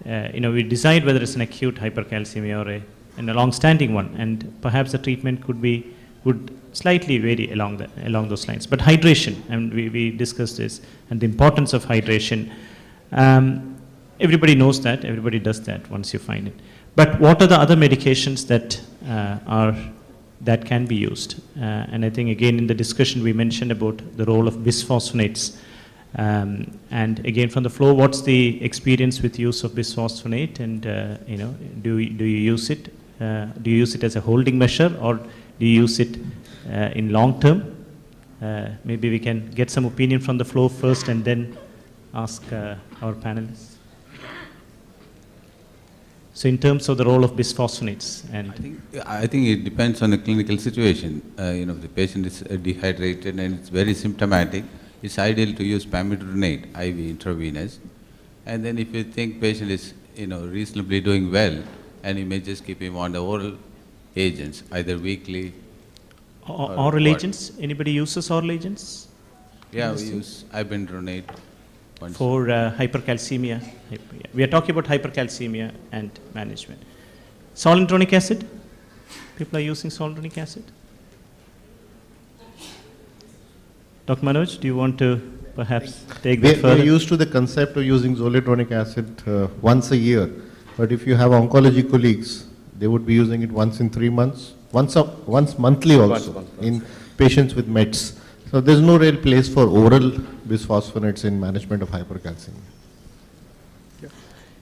we decide whether it's an acute hypercalcemia or a long-standing one. And perhaps the treatment would slightly vary along those lines. But hydration, and we discussed this, and the importance of hydration. Everybody knows that, everybody does that once you find it. But what are the other medications that can be used? And I think again in the discussion we mentioned about the role of bisphosphonates. And again from the floor, what's the experience with use of bisphosphonate, and do you use it? Do you use it as a holding measure, or do you use it in long term? Maybe we can get some opinion from the floor first and then ask our panelists. So in terms of the role of bisphosphonates, and I think it depends on the clinical situation. If the patient is dehydrated and it's very symptomatic, it's ideal to use pamidronate IV intravenous. And then if you think patient is reasonably doing well, and you may just keep him on the oral agents, either weekly. Oral agents? Anybody uses oral agents? Yeah, we use ibendronate. For hypercalcemia. We are talking about hypercalcemia and management. Zoledronic acid? People are using zoledronic acid? Dr. Manoj, do you want to perhaps take that further? We are used to the concept of using zoledronic acid once a year. But if you have oncology colleagues, they would be using it once in 3 months, once monthly also, in patients with METs. So there's no real place for oral bisphosphonates in management of hypercalcemia.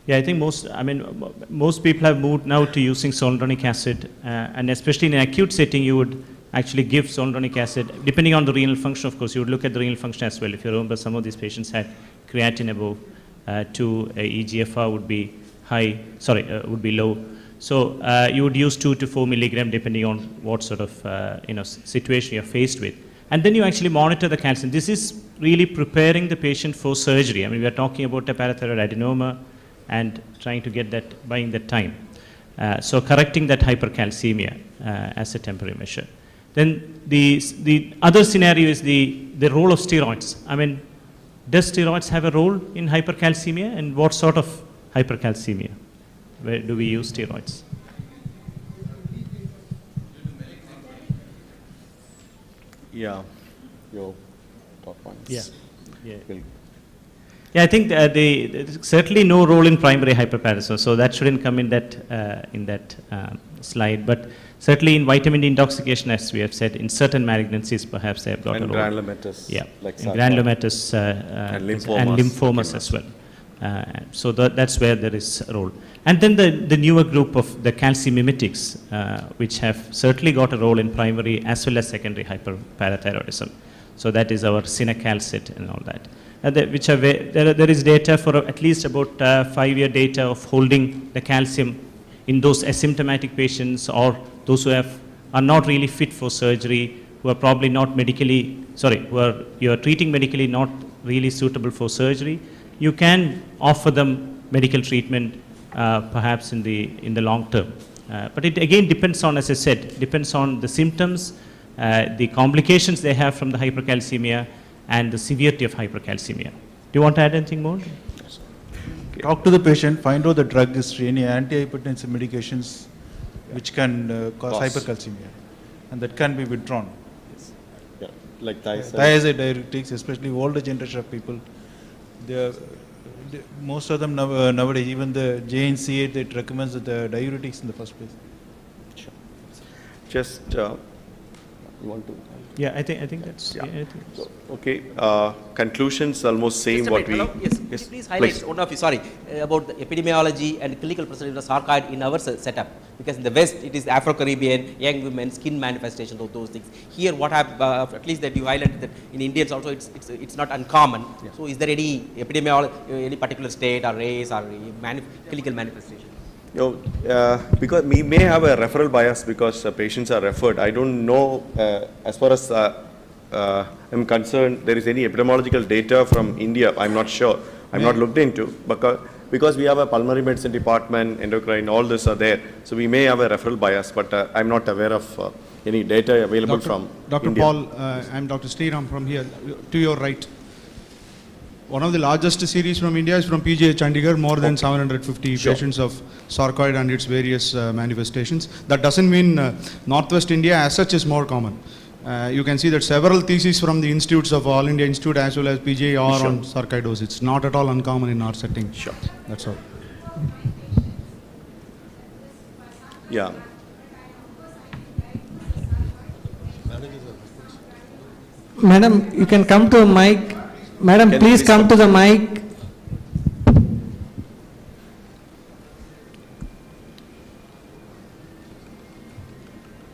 Yeah, I think most people have moved now to using zoledronic acid, and especially in an acute setting, you would actually give zoledronic acid, depending on the renal function, of course. You would look at the renal function as well. If you remember, some of these patients had creatinine above 2, EGFR would be high, would be low. So you would use 2 to 4 milligram depending on what sort of situation you're faced with. And then you actually monitor the calcium. This is really preparing the patient for surgery. I mean, we are talking about a parathyroid adenoma and trying to get that, buying that time. So correcting that hypercalcemia as a temporary measure. Then the other scenario is the role of steroids. I mean, does steroids have a role in hypercalcemia, and what sort of hypercalcemia? Where do we use steroids? Yeah, your top points. Yeah. Yeah, I think there's certainly no role in primary hyperparathyroidism, so that shouldn't come in that slide. But certainly in vitamin D intoxication, as we have said, in certain malignancies, perhaps they have got a role. Granulomatous. Yeah, like granulomatous and lymphomas as well. So that's where there is a role. And then the newer group of the calcium mimetics, which have certainly got a role in primary as well as secondary hyperparathyroidism. So that is our cinacalcet and all that. Which are there is data for at least about 5-year data of holding the calcium in those asymptomatic patients, or those who are not really fit for surgery, who are probably not medically, you are treating medically not really suitable for surgery. You can offer them medical treatment perhaps in the long term. But it again depends on, as I said, depends on the symptoms, the complications they have from the hypercalcemia, and the severity of hypercalcemia. Do you want to add anything more? Talk to the patient, find out the drug history, any antihypertensive medications which can cause hypercalcemia, and that can be withdrawn. Yes. Yeah, like thiazide. Thiazide diuretics, especially older generation of people, most of them nowadays, even the JNCA, it recommends the diuretics in the first place. Sure. Just you want to? Yeah, I think that's. Yeah. Yeah, I think so, okay. Conclusions almost same what we. Hello? Yes. Please highlight one of you. Sorry, about the epidemiology and clinical presentation of sarcoid in our setup. Because in the West, it is Afro-Caribbean, young women, skin manifestations of those things. Here, what have at least that you highlighted that in Indians also, it's not uncommon. Yeah. So, is there any epidemiology, any particular state or race or clinical manifestation? Because we may have a referral bias because patients are referred. I don't know, as far as I'm concerned, there is any epidemiological data from India. I'm not sure. I'm not looked into, because we have a pulmonary medicine department, endocrine, all this are there. So we may have a referral bias, but I'm not aware of any data available from Dr. India. Paul, I'm Dr. Sriram from here, to your right. One of the largest series from India is from PGH Chandigarh, more than 750 patients of sarcoid and its various manifestations. That doesn't mean Northwest India as such is more common. You can see that several theses from the institutes of All India Institute as well as PGI are on sarcoidosis. It's not at all uncommon in our setting. Sure. That's all. Yeah. Madam, you can come to a mic. Madam, please come to the mic.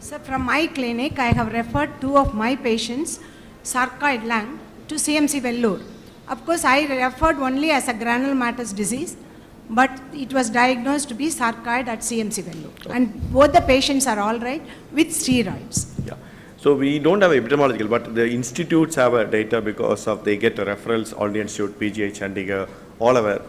So from my clinic, I have referred 2 of my patients, sarcoid lung, to CMC Vellore. Of course, I referred only as a granulomatous disease, but it was diagnosed to be sarcoid at CMC Vellore. And both the patients are all right with steroids. Yeah. So we don't have epidemiological, but the institutes have a data because of they get referrals, All India Institute, PGI Chandigarh, all over,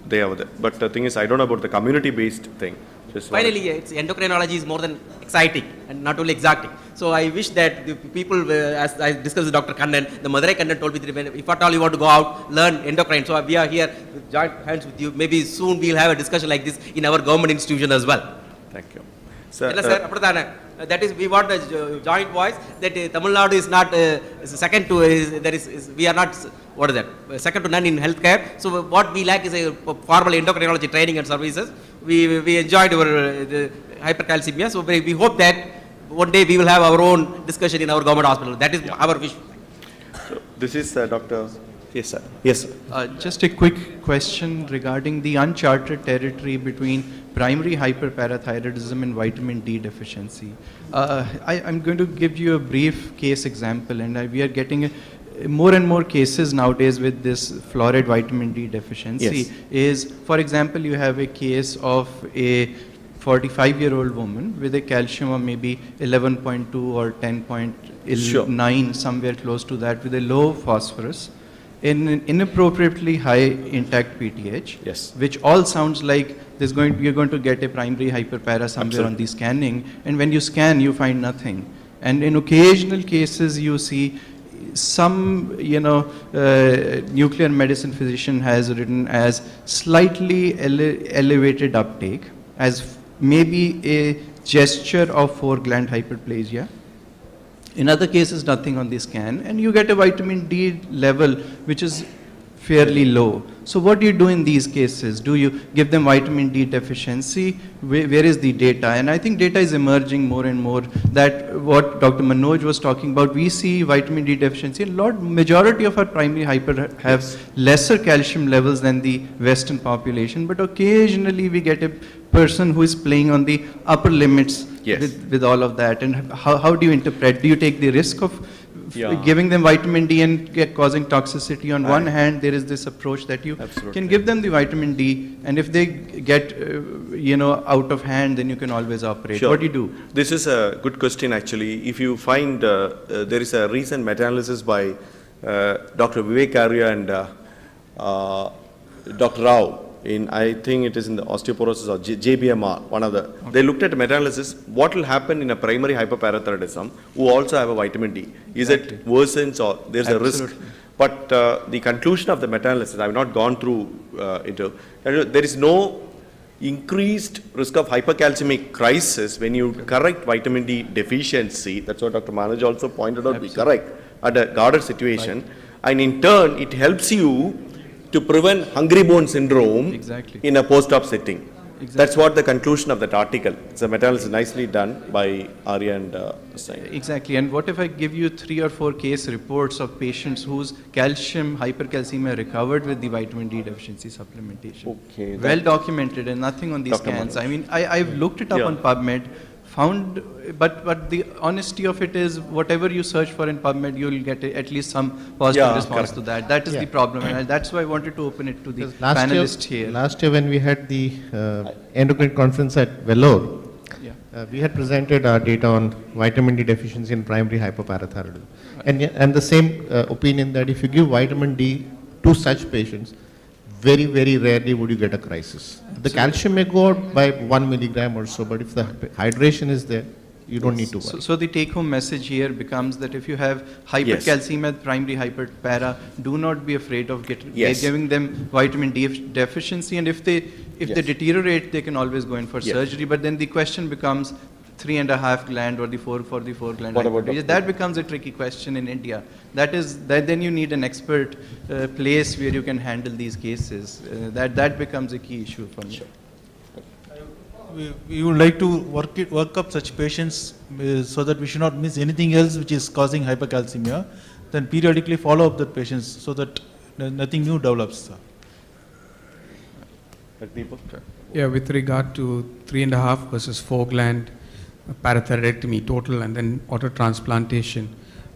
they have that. But the thing is, I don't know about the community-based thing. Finally, it's endocrinology is more than exciting and not only exacting. So I wish that the people, as I discussed with Dr. Kannan, the Madurai Kannan told me that if at all you want to go out, learn endocrine. So we are here with joint hands with you. Maybe soon we'll have a discussion like this in our government institution as well. Thank you. Sir, that is, we want a joint voice that Tamil Nadu is not second to, we are not, what is that, second to none in healthcare. So what we lack is a formal endocrinology training and services. We enjoyed our hypercalcemia. So we hope that one day we will have our own discussion in our government hospital. That is our wish. So this is Dr. Yes, sir. Yes, sir. Just a quick question regarding the uncharted territory between primary hyperparathyroidism and vitamin D deficiency. I'm going to give you a brief case example, and we are getting more and more cases nowadays with this fluoride vitamin D deficiency. Is, for example, you have a case of a 45-year-old woman with a calcium of maybe 11.2 or 10.9, somewhere close to that, with a low phosphorus, in an inappropriately high intact PTH, which all sounds like you're going to get a primary hyperpara somewhere on the scanning, and when you scan, you find nothing. And in occasional cases, you see some, nuclear medicine physician has written as slightly elevated uptake, as maybe a gesture of foregland hyperplasia. In other cases, nothing on the scan, and you get a vitamin D level which is fairly low. So what do you do in these cases? Do you give them vitamin D deficiency? Where is the data? And I think data is emerging more and more that what Dr. Manoj was talking about, we see vitamin D deficiency. Majority of our primary hyper have lesser calcium levels than the Western population, but occasionally we get a person who is playing on the upper limits with all of that. And how do you interpret? Do you take the risk of giving them vitamin D and causing toxicity? On one hand, there is this approach that you can give them the vitamin D, and if they get out of hand, then you can always operate. Sure. What do you do? This is a good question actually. If you find there is a recent meta-analysis by Dr. Vivek Arya and Dr. Rao in, I think it is in the osteoporosis or JBMR, one of the, they looked at meta-analysis, what will happen in a primary hyperparathyroidism who also have a vitamin D. Is it worsens or there's a risk? But the conclusion of the meta-analysis, I have not gone through there is no increased risk of hypercalcemic crisis when you correct vitamin D deficiency. That's what Dr. Manoj also pointed out, we correct at a guarded situation. And in turn, it helps you to prevent hungry bone syndrome in a post-op setting. That's what the conclusion of that article. It's a meta-analysis nicely done by Arya and Exactly. And what if I give you 3 or 4 case reports of patients whose calcium hypercalcemia recovered with the vitamin D deficiency supplementation? Okay. Well documented and nothing on these scans. I mean, I've looked it up on PubMed. found, but the honesty of it is whatever you search for in PubMed, you will get at least some positive response to that. That is the problem, and that's why I wanted to open it to the panelists here. Last year when we had the endocrine conference at Vellore, we had presented our data on vitamin D deficiency in primary hypoparathyroidism. And the same opinion that if you give vitamin D to such patients, very, very rarely would you get a crisis. The calcium may go out by 1 milligram or so, but if the hydration is there, you don't need to worry. So the take-home message here becomes that if you have hypercalcemia, primary hyperpara, do not be afraid of giving them vitamin D deficiency, and if they deteriorate, they can always go in for surgery. But then the question becomes 3.5 gland or the 4 gland hyperplasia. That becomes a tricky question in India. Then you need an expert place where you can handle these cases. That becomes a key issue for me. We would like to work up such patients so that we should not miss anything else which is causing hypercalcemia. Then periodically follow up the patients so that nothing new develops. Yeah, with regard to 3.5 versus 4 gland parathyroidectomy total and then autotransplantation,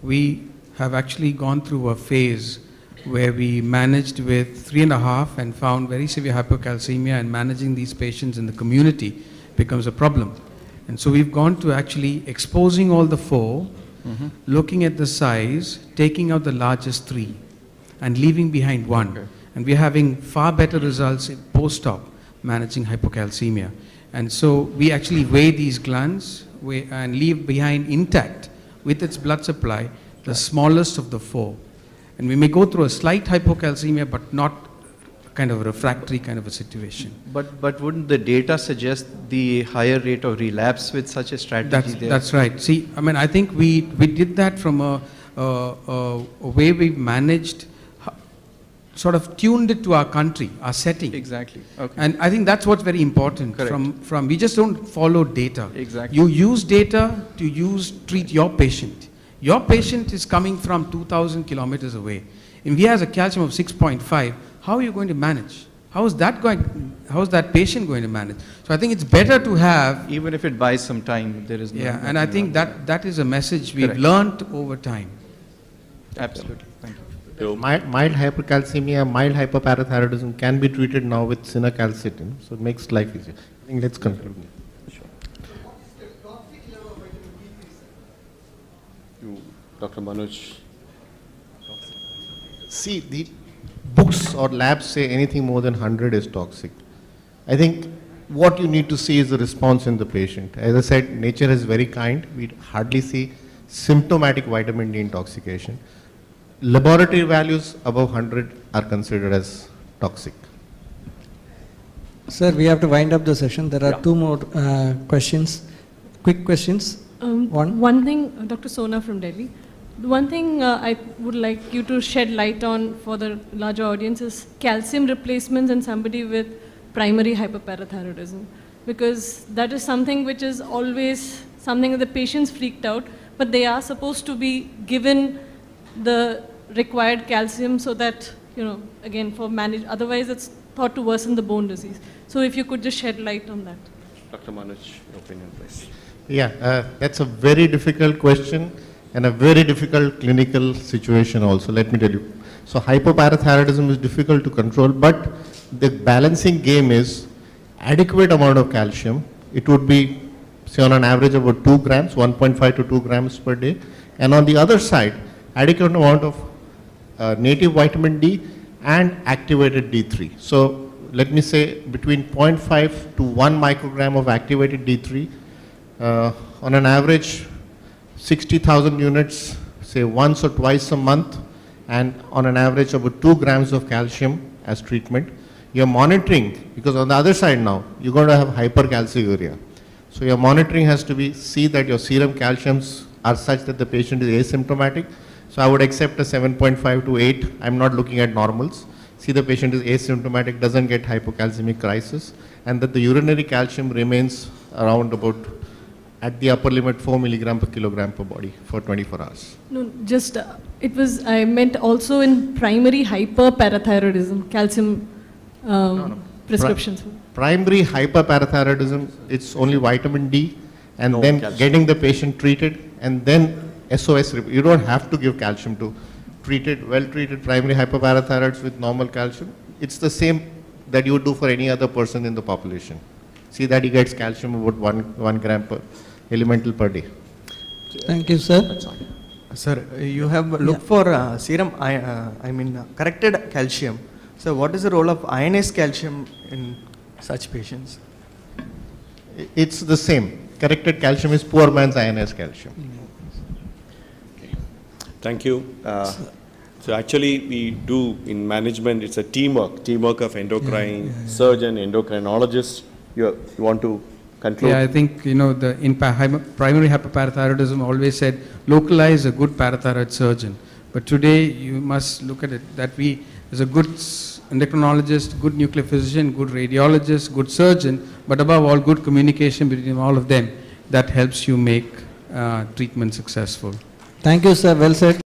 we have actually gone through a phase where we managed with 3.5 and found very severe hypocalcemia, and managing these patients in the community becomes a problem. And so we've gone to actually exposing all the 4, looking at the size, taking out the largest 3 and leaving behind 1. Okay. And we're having far better results in post-op managing hypocalcemia. And so we actually weigh these glands and leave behind intact with its blood supply the smallest of the 4. And we may go through a slight hypocalcemia, but not kind of a refractory kind of a situation. But wouldn't the data suggest the higher rate of relapse with such a strategy? That's right. See, I mean, I think we did that from a way we managed, sort of tuned it to our country, our setting. Exactly. Okay. And I think that's what's very important. Correct. From we just don't follow data. Exactly. You use data to treat your patient. Your patient is coming from 2,000 kilometers away. If he has a calcium of 6.5, how are you going to manage? How is that patient going to manage? So I think it's better to have... Even if it buys some time, there is no... Yeah, and I think that is a message we've learned over time. Absolutely. Thank you. Mild hypercalcemia, mild hypoparathyroidism can be treated now with cinacalcetine, so it makes life easier. I think let's conclude. Dr. Manoj. See, the books or labs say anything more than 100 is toxic. I think what you need to see is the response in the patient. As I said, nature is very kind. We hardly see symptomatic vitamin D intoxication. Laboratory values above 100 are considered as toxic. Sir, we have to wind up the session. There are 2 more questions. Quick questions. One thing, Dr. Sona from Delhi. One thing I would like you to shed light on for the larger audience is calcium replacements in somebody with primary hyperparathyroidism, because that is something which is always something that the patients freaked out, but they are supposed to be given the required calcium so that, again, for otherwise it's thought to worsen the bone disease. So if you could just shed light on that. Dr. Manoj, your opinion, please. Yeah, that's a very difficult question and a very difficult clinical situation also, let me tell you. So hypoparathyroidism is difficult to control, but the balancing game is adequate amount of calcium. It would be, say, on an average about 2 grams, 1.5 to 2 grams per day. And on the other side, adequate amount of native vitamin D and activated D3. So let me say between 0.5 to 1 microgram of activated D3 on an average 60,000 units, say once or twice a month, and on an average about 2 grams of calcium as treatment. You're monitoring, because on the other side now, you're going to have hypercalciuria. So your monitoring has to be, see that your serum calciums are such that the patient is asymptomatic. So I would accept a 7.5 to 8. I'm not looking at normals. See the patient is asymptomatic, doesn't get hypocalcemic crisis, and that the urinary calcium remains around about at the upper limit 4 milligram per kilogram per body for 24 hours. No, just I meant also in primary hyperparathyroidism, calcium prescriptions. Primary hyperparathyroidism, it's only vitamin D and No then calcium. getting the patient treated, and then SOS. You don't have to give calcium to treated, well-treated primary hyperparathyroids with normal calcium. It's the same that you would do for any other person in the population. See that he gets calcium about 1 gram per elemental per day. Thank you, sir. Sir, you have looked for serum, corrected calcium. So what is the role of ionized calcium in such patients? It's the same. Corrected calcium is poor man's ionized calcium. Thank you. So actually we do in management, it's a teamwork of endocrine, surgeon, endocrinologist. You want to conclude? Yeah, I think, in primary hyperparathyroidism always said, localize a good parathyroid surgeon. But today you must look at it that there's a good endocrinologist, good nuclear physician, good radiologist, good surgeon, but above all, good communication between all of them that helps you make treatment successful. Thank you, sir. Well said.